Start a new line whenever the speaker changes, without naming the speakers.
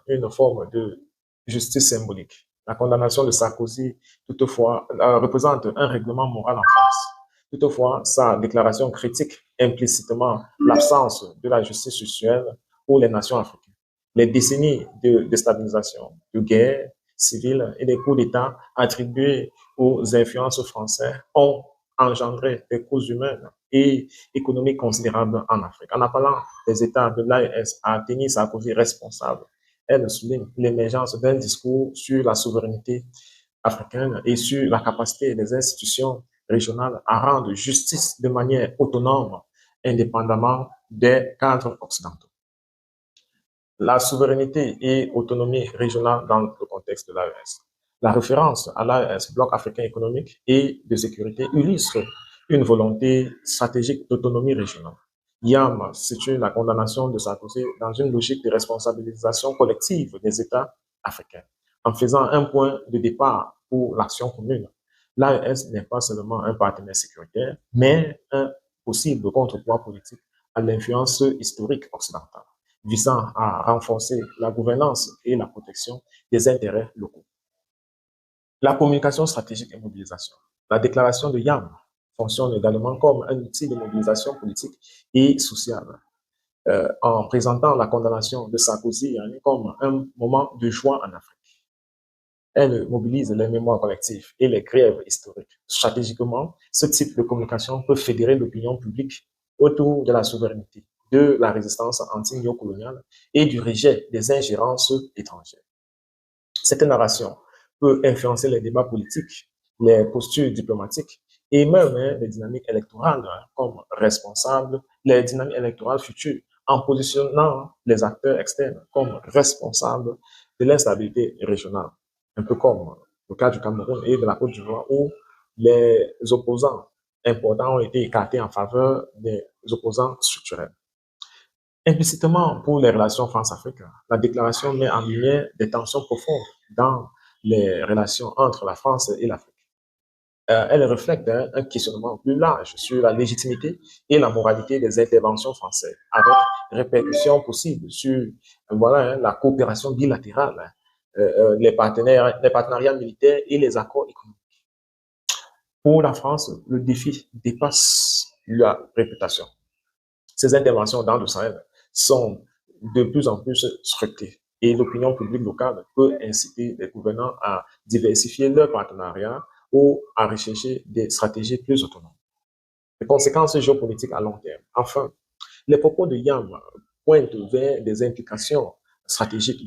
une forme de justice symbolique. La condamnation de Sarkozy, toutefois, représente un règlement moral en France. Toutefois, sa déclaration critique implicitement l'absence de la justice usuelle pour les nations africaines. Les décennies de déstabilisation, de guerre civile et des coups d'État attribués aux influences françaises ont engendré des coûts humains et économiques considérables en Afrique. En appelant les États de l'AES à tenir Sarkozy responsable, elle souligne l'émergence d'un discours sur la souveraineté africaine et sur la capacité des institutions régionales à rendre justice de manière autonome, indépendamment des cadres occidentaux. La souveraineté et autonomie régionale dans le contexte de l'AES. La référence à l'AES, Bloc africain économique et de sécurité, illustre une volonté stratégique d'autonomie régionale. YAM situe la condamnation de Sarkozy dans une logique de responsabilisation collective des États africains, en faisant un point de départ pour l'action commune. L'AES n'est pas seulement un partenaire sécuritaire, mais un possible contrepoids politique à l'influence historique occidentale, visant à renforcer la gouvernance et la protection des intérêts locaux. La communication stratégique et mobilisation. La déclaration de YAM fonctionne également comme un outil de mobilisation politique et sociale, en présentant la condamnation de Sarkozy comme un moment de joie en Afrique. Elle mobilise les mémoires collectives et les grèves historiques. Stratégiquement, ce type de communication peut fédérer l'opinion publique autour de la souveraineté, de la résistance anti-néocoloniale et du rejet des ingérences étrangères. Cette narration peut influencer les débats politiques, les postures diplomatiques et même les dynamiques électorales comme responsables, les dynamiques électorales futures, en positionnant les acteurs externes comme responsables de l'instabilité régionale, un peu comme le cas du Cameroun et de la Côte d'Ivoire, où les opposants importants ont été écartés en faveur des opposants structurels. Implicitement, pour les relations France-Afrique, la déclaration met en lumière des tensions profondes dans les relations entre la France et l'Afrique. Elle reflète un questionnement plus large sur la légitimité et la moralité des interventions françaises, avec répercussions possibles sur la coopération bilatérale, les partenariats militaires et les accords économiques. Pour la France, le défi dépasse la réputation. Ces interventions dans le Sahel sont de plus en plus scrutées et l'opinion publique locale peut inciter les gouvernants à diversifier leurs partenariats ou à rechercher des stratégies plus autonomes. Les conséquences géopolitiques à long terme. Enfin, les propos de YAM pointent vers des implications stratégiques